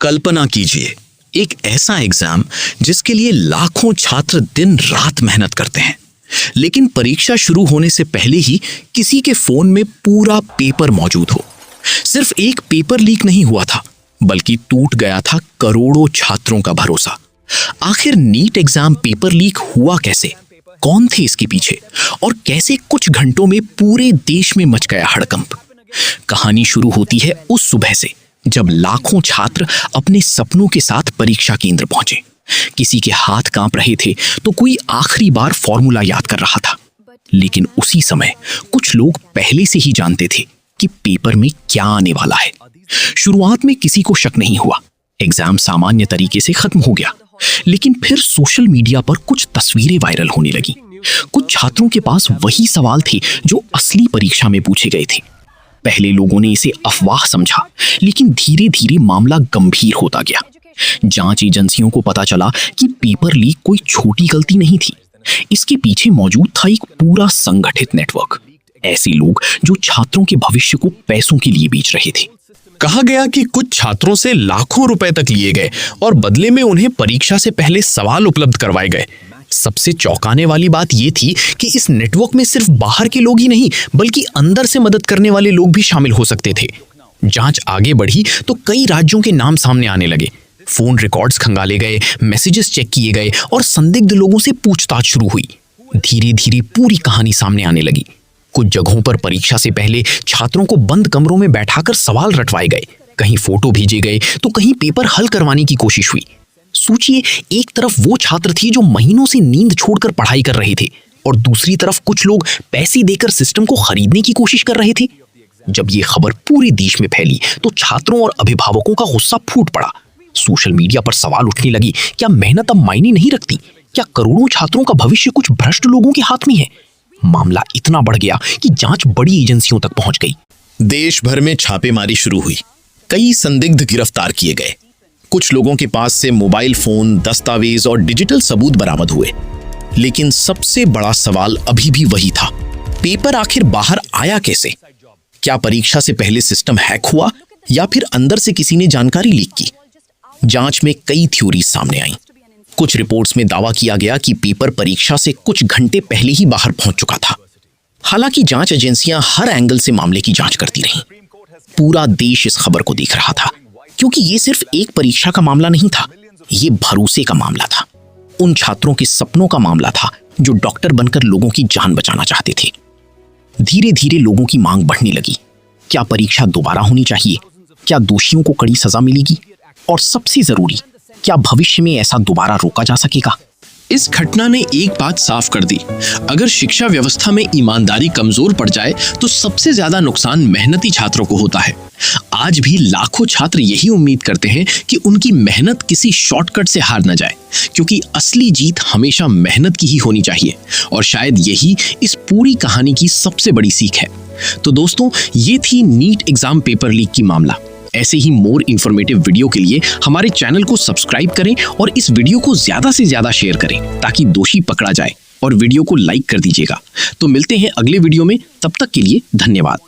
कल्पना कीजिए, एक ऐसा एग्जाम जिसके लिए लाखों छात्र दिन रात मेहनत करते हैं, लेकिन परीक्षा शुरू होने से पहले ही किसी के फोन में पूरा पेपर मौजूद हो। सिर्फ एक पेपर लीक नहीं हुआ था, बल्कि टूट गया था करोड़ों छात्रों का भरोसा। आखिर नीट एग्जाम पेपर लीक हुआ कैसे, कौन थे इसके पीछे, और कैसे कुछ घंटों में पूरे देश में मच गया हड़कंप। कहानी शुरू होती है उस सुबह से जब लाखों छात्र अपने सपनों के साथ परीक्षा केंद्र पहुंचे। किसी के हाथ कांप रहे थे तो कोई आखिरी बार फॉर्मूला याद कर रहा था। लेकिन उसी समय कुछ लोग पहले से ही जानते थे कि पेपर में क्या आने वाला है। शुरुआत में किसी को शक नहीं हुआ, एग्जाम सामान्य तरीके से खत्म हो गया। लेकिन फिर सोशल मीडिया पर कुछ तस्वीरें वायरल होने लगी। कुछ छात्रों के पास वही सवाल थे जो असली परीक्षा में पूछे गए थे। पहले लोगों ने इसे अफवाह समझा, लेकिन धीरे धीरे मामला गंभीर होता गया। जांच एजेंसियों को पता चला कि पेपर लीक कोई छोटी गलती नहीं थी, इसके पीछे मौजूद था एक पूरा संगठित नेटवर्क। ऐसे लोग जो छात्रों के भविष्य को पैसों के लिए बेच रहे थे। कहा गया कि कुछ छात्रों से लाखों रुपए तक लिए गए और बदले में उन्हें परीक्षा से पहले सवाल उपलब्ध करवाए गए। सबसे चौंकाने वाली बात यह थी कि इस नेटवर्क में सिर्फ बाहर के लोग ही नहीं, बल्कि अंदर से मदद करने वाले लोग भी शामिल हो सकते थे। जांच आगे बढ़ी तो कई राज्यों के नाम सामने आने लगे। फोन रिकॉर्ड्स खंगाले गए, मैसेजेस चेक किए गए और संदिग्ध लोगों से पूछताछ शुरू हुई। धीरे धीरे पूरी कहानी सामने आने लगी। कुछ जगहों पर परीक्षा से पहले छात्रों को बंद कमरों में बैठाकर सवाल रटवाए गए, कहीं फोटो भेजे गए तो कहीं पेपर हल करवाने की कोशिश हुई। सोचिए, एक तरफ वो छात्र थे जो महीनों से नींद छोड़कर पढ़ाई कर रहे थे, और दूसरी तरफ कुछ लोग पैसे देकर सिस्टम को खरीदने की कोशिश कर रहे थे। जब ये खबर पूरे देश में फैली तो छात्रों और अभिभावकों का गुस्सा फूट पड़ा। सोशल मीडिया पर सवाल उठने लगे, क्या मेहनत अब मायने नहीं रखती? क्या करोड़ों छात्रों का भविष्य कुछ भ्रष्ट लोगों के हाथ में है? मामला इतना बढ़ गया कि जांच बड़ी एजेंसियों तक पहुंच गई। देश भर में छापेमारी शुरू हुई, कई संदिग्ध गिरफ्तार किए गए। कुछ लोगों के पास से मोबाइल फोन, दस्तावेज और डिजिटल सबूत बरामद हुए। लेकिन सबसे बड़ा सवाल अभी भी वही था, पेपर आखिर बाहर आया कैसे? क्या परीक्षा से पहले सिस्टम हैक हुआ या फिर अंदर से किसी ने जानकारी लीक की? जांच में कई थ्योरीज सामने आई। कुछ रिपोर्ट्स में दावा किया गया कि पेपर परीक्षा से कुछ घंटे पहले ही बाहर पहुंच चुका था। हालांकि जांच एजेंसियां हर एंगल से मामले की जांच करती रहीं। पूरा देश इस खबर को देख रहा था, क्योंकि ये सिर्फ एक परीक्षा का मामला नहीं था, ये भरोसे का मामला था। उन छात्रों के सपनों का मामला था जो डॉक्टर बनकर लोगों की जान बचाना चाहते थे। धीरे धीरे लोगों की मांग बढ़ने लगी। क्या परीक्षा दोबारा होनी चाहिए? क्या दोषियों को कड़ी सजा मिलेगी? और सबसे जरूरी, क्या भविष्य में ऐसा दोबारा रोका जा सकेगा? इस घटना ने एक बात साफ कर दी, अगर शिक्षा व्यवस्था में ईमानदारी कमजोर पड़ जाए तो सबसे ज्यादा नुकसान मेहनती छात्रों को होता है। आज भी लाखों छात्र यही उम्मीद करते हैं कि उनकी मेहनत किसी शॉर्टकट से हार न जाए, क्योंकि असली जीत हमेशा मेहनत की ही होनी चाहिए। और शायद यही इस पूरी कहानी की सबसे बड़ी सीख है। तो दोस्तों, ये थी नीट एग्जाम पेपर लीक की मामला। ऐसे ही मोर इन्फॉर्मेटिव वीडियो के लिए हमारे चैनल को सब्सक्राइब करें और इस वीडियो को ज्यादा से ज्यादा शेयर करें ताकि दोषी पकड़ा जाए, और वीडियो को लाइक कर दीजिएगा। तो मिलते हैं अगले वीडियो में, तब तक के लिए धन्यवाद।